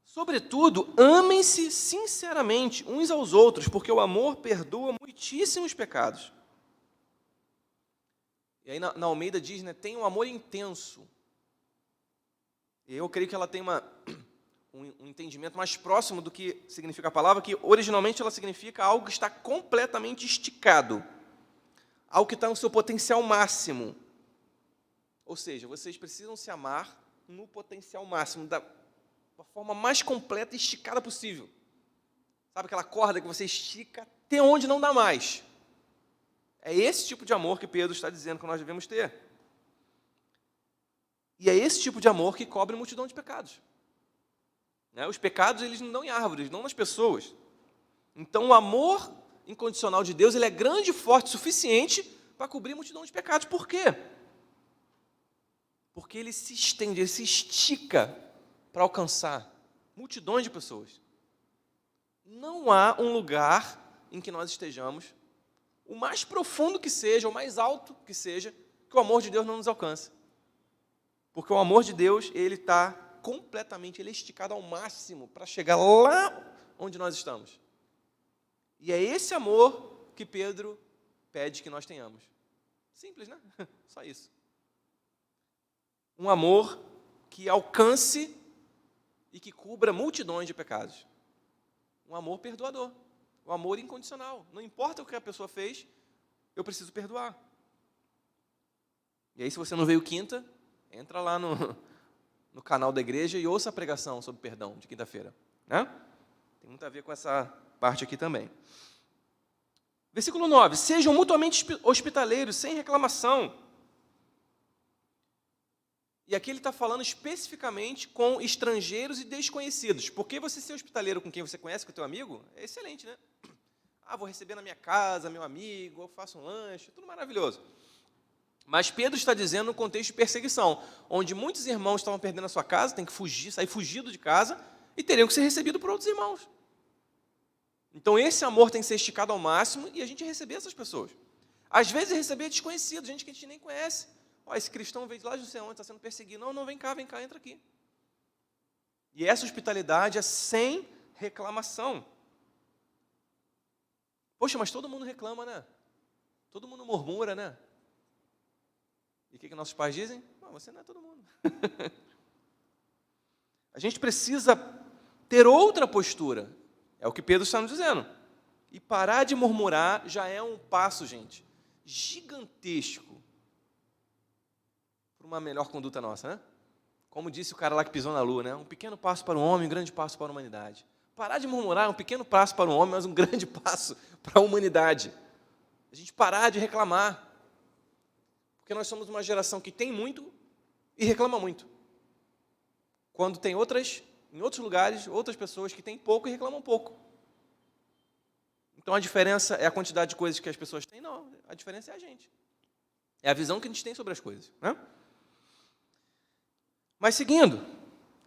Sobretudo, amem-se sinceramente uns aos outros, porque o amor perdoa muitíssimos pecados. E aí na Almeida diz, né, tem um amor intenso. E eu creio que ela tem um entendimento mais próximo do que significa a palavra, que originalmente ela significa algo que está completamente esticado. ao que está no seu potencial máximo. Ou seja, vocês precisam se amar no potencial máximo, da forma mais completa e esticada possível. Sabe aquela corda que você estica até onde não dá mais? É esse tipo de amor que Pedro está dizendo que nós devemos ter. E é esse tipo de amor que cobre multidão de pecados. Os pecados, eles não dão em árvores, não nas pessoas. Então, o amor incondicional de Deus, ele é grande e forte o suficiente para cobrir multidão de pecados. Por quê? Porque ele se estende, ele se estica para alcançar multidões de pessoas. Não há um lugar em que nós estejamos, o mais profundo que seja, o mais alto que seja, que o amor de Deus não nos alcance. Porque o amor de Deus, ele está completamente, ele é esticado ao máximo para chegar lá onde nós estamos. E é esse amor que Pedro pede que nós tenhamos. Simples, né? Só isso. Um amor que alcance e que cubra multidões de pecados. Um amor perdoador. Um amor incondicional. Não importa o que a pessoa fez, eu preciso perdoar. E aí, se você não veio quinta, entra lá no canal da igreja e ouça a pregação sobre perdão de quinta-feira. Né? Tem muito a ver com essa parte aqui também. Versículo 9. Sejam mutuamente hospitaleiros, sem reclamação. E aqui ele está falando especificamente com estrangeiros e desconhecidos. Porque você ser hospitaleiro com quem você conhece, com o teu amigo, é excelente, né? Vou receber na minha casa, meu amigo, eu faço um lanche, tudo maravilhoso. Mas Pedro está dizendo no contexto de perseguição, onde muitos irmãos estavam perdendo a sua casa, tem que fugir, sair fugido de casa, e teriam que ser recebidos por outros irmãos. Então esse amor tem que ser esticado ao máximo e a gente receber essas pessoas. Às vezes receber desconhecido, gente que a gente nem conhece. Esse cristão veio de lá de não sei onde, está sendo perseguido. Não, vem cá, entra aqui. E essa hospitalidade é sem reclamação. Poxa, mas todo mundo reclama, né? Todo mundo murmura, né? E o que nossos pais dizem? Você não é todo mundo. A gente precisa ter outra postura. É o que Pedro está nos dizendo. E parar de murmurar já é um passo, gente, gigantesco para uma melhor conduta nossa, né? Como disse o cara lá que pisou na lua, né? Um pequeno passo para o homem, um grande passo para a humanidade. Parar de murmurar é um pequeno passo para o homem, mas um grande passo para a humanidade. A gente parar de reclamar. Porque nós somos uma geração que tem muito e reclama muito. Quando tem em outros lugares, outras pessoas que têm pouco e reclamam pouco. Então a diferença é a quantidade de coisas que as pessoas têm? Não, a diferença é a gente. É a visão que a gente tem sobre as coisas, né? Mas seguindo,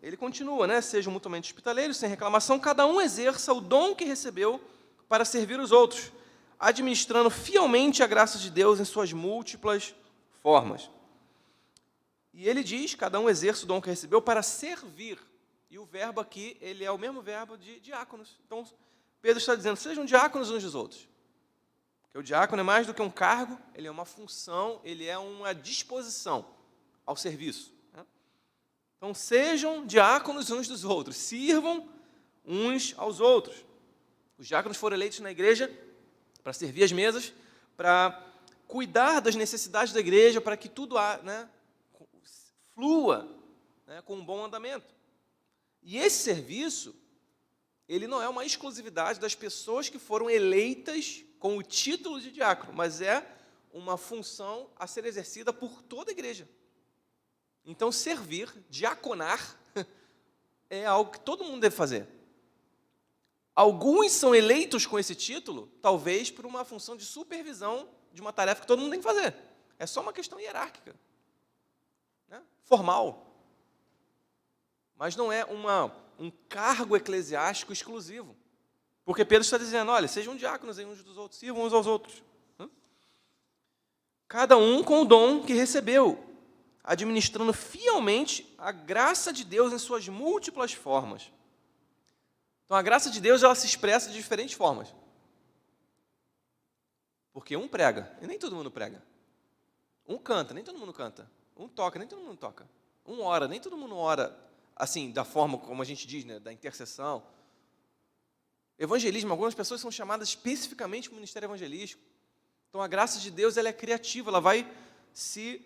ele continua, né? Sejam mutuamente hospitaleiros, sem reclamação, cada um exerça o dom que recebeu para servir os outros, administrando fielmente a graça de Deus em suas múltiplas formas. E ele diz, cada um exerce o dom que recebeu para servir. E o verbo aqui, ele é o mesmo verbo de diáconos. Então, Pedro está dizendo, sejam diáconos uns dos outros. Porque o diácono é mais do que um cargo, ele é uma função, ele é uma disposição ao serviço. Então, sejam diáconos uns dos outros, sirvam uns aos outros. Os diáconos foram eleitos na igreja para servir as mesas, para cuidar das necessidades da igreja, para que tudo flua com um bom andamento. E esse serviço, ele não é uma exclusividade das pessoas que foram eleitas com o título de diácono, mas é uma função a ser exercida por toda a igreja. Então, servir, diaconar, é algo que todo mundo deve fazer. Alguns são eleitos com esse título, talvez por uma função de supervisão de uma tarefa que todo mundo tem que fazer. É só uma questão hierárquica, né? Formal. Mas não é um cargo eclesiástico exclusivo. Porque Pedro está dizendo, olha, sejam diáconos uns dos outros, sirvam uns aos outros. Cada um com o dom que recebeu, administrando fielmente a graça de Deus em suas múltiplas formas. Então, a graça de Deus, ela se expressa de diferentes formas. Porque um prega, e nem todo mundo prega. Um canta, nem todo mundo canta. Um toca, nem todo mundo toca. Um ora, nem todo mundo ora, assim, da forma como a gente diz, né, da intercessão. Evangelismo, algumas pessoas são chamadas especificamente para o ministério evangelístico. Então, a graça de Deus ela é criativa, ela vai se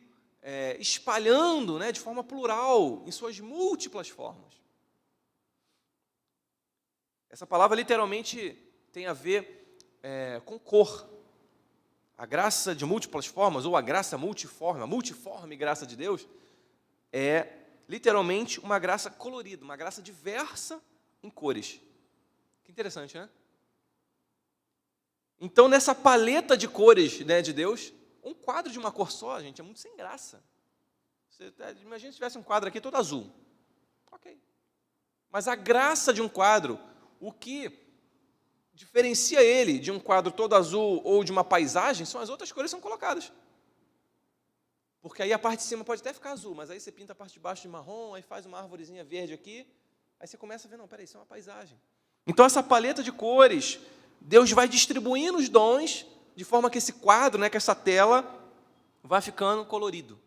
espalhando, né, de forma plural, em suas múltiplas formas. Essa palavra literalmente tem a ver com cor. A graça de múltiplas formas, ou a graça multiforme, a multiforme graça de Deus, é literalmente uma graça colorida, uma graça diversa em cores. Que interessante, né? Então, nessa paleta de cores, né, de Deus, um quadro de uma cor só, gente, é muito sem graça. Imagina se tivesse um quadro aqui todo azul. Ok. Mas a graça de um quadro, o que diferencia ele de um quadro todo azul ou de uma paisagem, são as outras cores que são colocadas. Porque aí a parte de cima pode até ficar azul, mas aí você pinta a parte de baixo de marrom, aí faz uma árvorezinha verde aqui, aí você começa a ver, não, peraí, isso é uma paisagem. Então, essa paleta de cores, Deus vai distribuindo os dons, de forma que esse quadro, né, que essa tela, vai ficando colorido,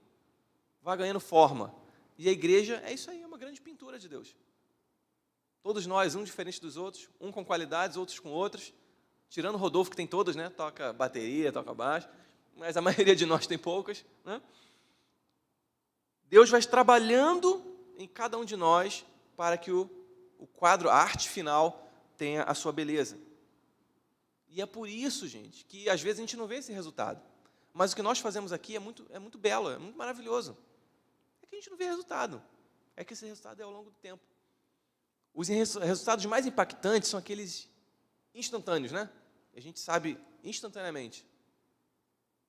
vai ganhando forma. E a igreja é isso aí, é uma grande pintura de Deus. Todos nós, um diferente dos outros, um com qualidades, outros com outras, tirando o Rodolfo, que tem todas, né, toca bateria, toca baixo, mas a maioria de nós tem poucas, né? Deus vai trabalhando em cada um de nós para que o quadro, a arte final, tenha a sua beleza. E é por isso, gente, que às vezes a gente não vê esse resultado. Mas o que nós fazemos aqui é muito belo, é muito maravilhoso. É que a gente não vê resultado. É que esse resultado é ao longo do tempo. Os resultados mais impactantes são aqueles instantâneos, né? A gente sabe instantaneamente.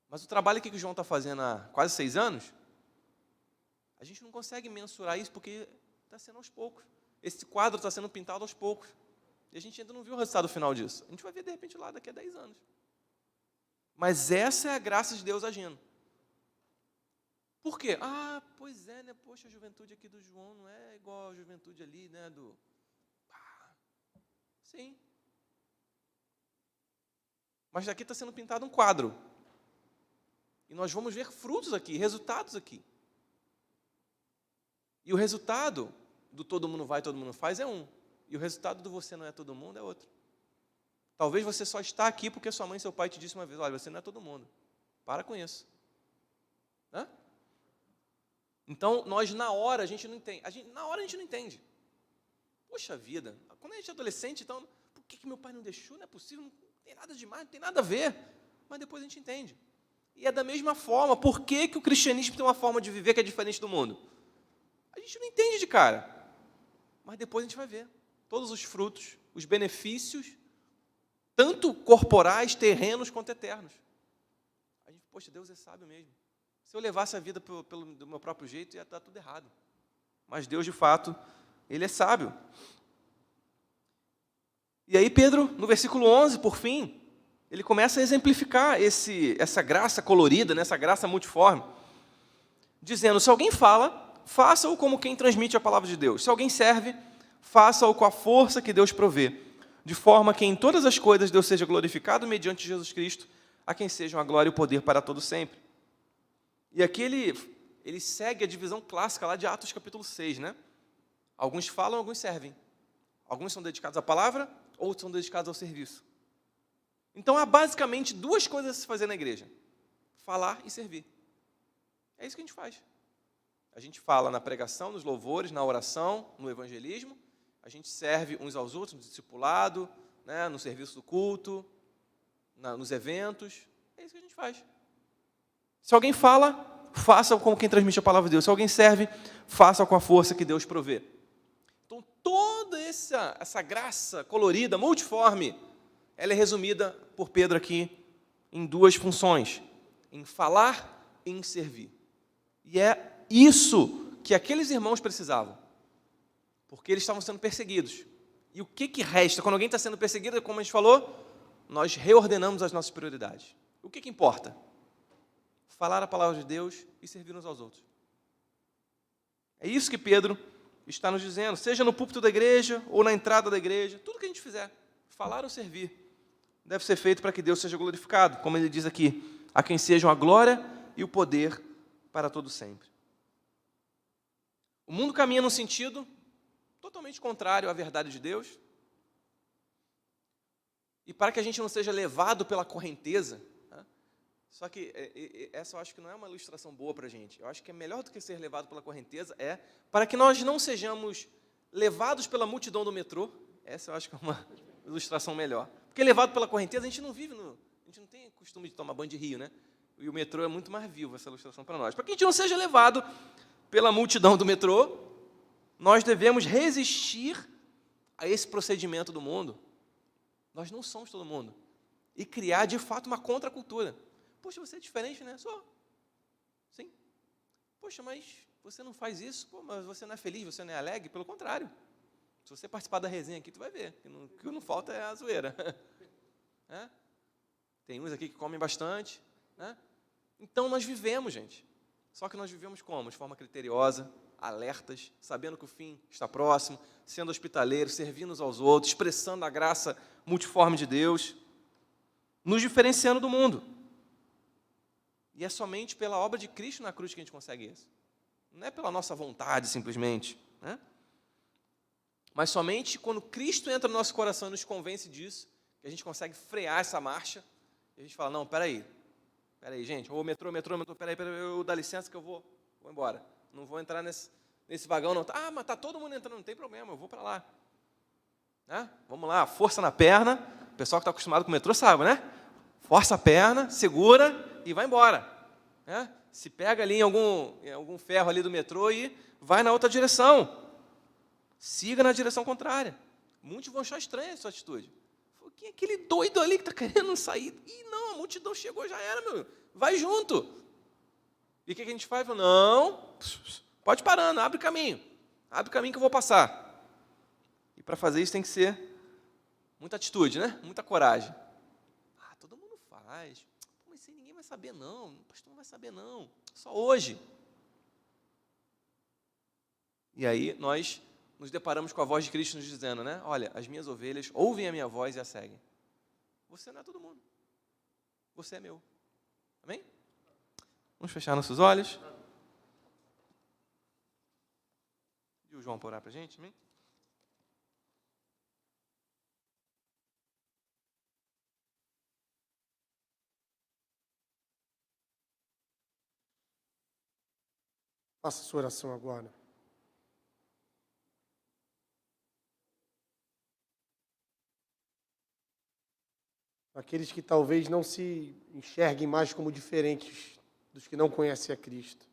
Mas o trabalho que o João está fazendo há quase 6 anos, a gente não consegue mensurar isso porque está sendo aos poucos. Esse quadro está sendo pintado aos poucos. E a gente ainda não viu o resultado final disso. A gente vai ver, de repente, lá daqui a 10 anos. Mas essa é a graça de Deus agindo. Por quê? Ah, pois é, né? Poxa, a juventude aqui do João não é igual a juventude ali, né? Sim. Mas daqui está sendo pintado um quadro. E nós vamos ver frutos aqui, resultados aqui. E o resultado do todo mundo vai, todo mundo faz é um. E o resultado do você não é todo mundo é outro. Talvez você só está aqui porque sua mãe e seu pai te disse uma vez, olha, você não é todo mundo. Para com isso. Hã? Então, nós na hora a gente não entende. Na hora a gente não entende. Poxa vida, quando a gente é adolescente, então, por que meu pai não deixou? Não é possível, não tem nada demais, não tem nada a ver. Mas depois a gente entende. E é da mesma forma, por que o cristianismo tem uma forma de viver que é diferente do mundo? A gente não entende de cara. Mas depois a gente vai ver todos os frutos, os benefícios, tanto corporais, terrenos, quanto eternos. A gente, poxa, Deus é sábio mesmo. Se eu levasse a vida do meu próprio jeito, ia estar tudo errado. Mas Deus, de fato, Ele é sábio. E aí Pedro, no versículo 11, por fim, ele começa a exemplificar essa graça colorida, né, essa graça multiforme, dizendo, se alguém fala, faça-o como quem transmite a palavra de Deus. Se alguém serve, faça-o com a força que Deus provê, de forma que em todas as coisas Deus seja glorificado mediante Jesus Cristo, a quem sejam a glória e o poder para todo sempre. E aqui ele segue a divisão clássica lá de Atos capítulo 6, né? Alguns falam, alguns servem. Alguns são dedicados à palavra, outros são dedicados ao serviço. Então há basicamente 2 coisas a se fazer na igreja: falar e servir. É isso que a gente faz. A gente fala na pregação, nos louvores, na oração, no evangelismo. A gente serve uns aos outros, no discipulado, né, no serviço do culto, nos eventos. É isso que a gente faz. Se alguém fala, faça como quem transmite a palavra de Deus. Se alguém serve, faça com a força que Deus provê. Então, toda essa graça colorida, multiforme, ela é resumida por Pedro aqui em 2 funções: em falar e em servir. E é isso que aqueles irmãos precisavam, porque eles estavam sendo perseguidos. E o que resta? Quando alguém está sendo perseguido, como a gente falou, nós reordenamos as nossas prioridades. O que importa? Falar a palavra de Deus e servir uns aos outros. É isso que Pedro está nos dizendo, seja no púlpito da igreja ou na entrada da igreja, tudo que a gente fizer, falar ou servir, deve ser feito para que Deus seja glorificado, como ele diz aqui, a quem sejam a glória e o poder para todo sempre. O mundo caminha num sentido totalmente contrário à verdade de Deus. E para que a gente não seja levado pela correnteza, né, Só que essa eu acho que não é uma ilustração boa para a gente. Eu acho que é melhor do que ser levado pela correnteza para que nós não sejamos levados pela multidão do metrô. Essa eu acho que é uma ilustração melhor. Porque levado pela correnteza, a gente não vive a gente não tem costume de tomar banho de rio, né? E o metrô é muito mais vivo, essa ilustração para nós. Para que a gente não seja levado pela multidão do metrô, nós devemos resistir a esse procedimento do mundo. Nós não somos todo mundo. E criar, de fato, uma contracultura. Poxa, você é diferente, né? Sou. Sim. Poxa, mas você não faz isso? Pô, mas você não é feliz, você não é alegre? Pelo contrário. Se você participar da resenha aqui, tu vai ver. O que não falta é a zoeira. É? Tem uns aqui que comem bastante. Né? Então, nós vivemos, gente. Só que nós vivemos como? De forma criteriosa, alertas, sabendo que o fim está próximo, sendo hospitaleiros, servindo uns aos outros, expressando a graça multiforme de Deus, nos diferenciando do mundo. E é somente pela obra de Cristo na cruz que a gente consegue isso. Não é pela nossa vontade, simplesmente. Né? Mas somente quando Cristo entra no nosso coração e nos convence disso, que a gente consegue frear essa marcha, e a gente fala, não, peraí, gente, ô metrô, peraí, eu dá licença que eu vou embora. Não vou entrar nesse vagão, não. Ah, mas está todo mundo entrando, não tem problema, eu vou para lá. Né? Vamos lá, força na perna. O pessoal que está acostumado com o metrô sabe, né? Força a perna, segura e vai embora. Né? Se pega ali em algum ferro ali do metrô e vai na outra direção. Siga na direção contrária. Muitos vão achar estranha essa atitude. Quem é aquele doido ali que está querendo sair? Ih, não, a multidão chegou, já era, meu. Vai junto. E o que a gente faz? Não, pode ir parando, abre caminho. Abre o caminho que eu vou passar. E para fazer isso tem que ser muita atitude, né? Muita coragem. Ah, todo mundo faz. Mas isso ninguém vai saber, não. O pastor não vai saber, não. Só hoje. E aí nós nos deparamos com a voz de Cristo nos dizendo, né? Olha, as minhas ovelhas ouvem a minha voz e a seguem. Você não é todo mundo. Você é meu. Amém? Vamos fechar nossos olhos. E o João para orar para a gente, amém? Faça sua oração agora. Aqueles que talvez não se enxerguem mais como diferentes dos que não conhecem a Cristo.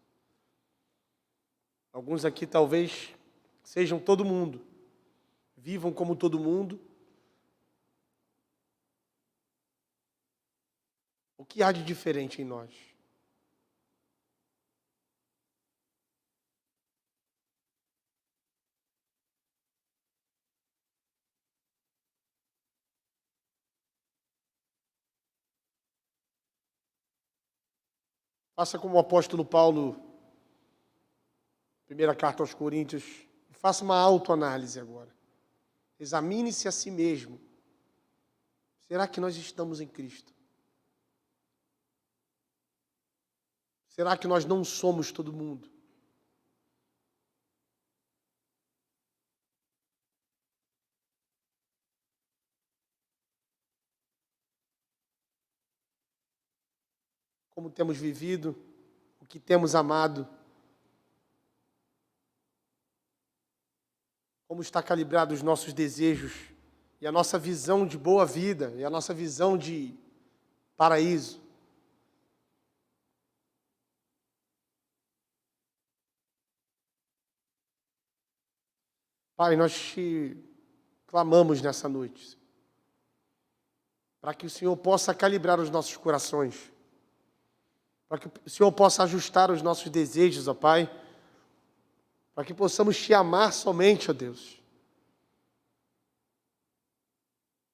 Alguns aqui talvez sejam todo mundo, vivam como todo mundo. O que há de diferente em nós? Faça como o apóstolo Paulo, primeira carta aos Coríntios, faça uma autoanálise agora. Examine-se a si mesmo. Será que nós estamos em Cristo? Será que nós não somos todo mundo? Como temos vivido, o que temos amado, como está calibrado os nossos desejos e a nossa visão de boa vida e a nossa visão de paraíso. Pai, nós te clamamos nessa noite, para que o Senhor possa calibrar os nossos corações, para que o Senhor possa ajustar os nossos desejos, ó Pai, para que possamos te amar somente, ó Deus,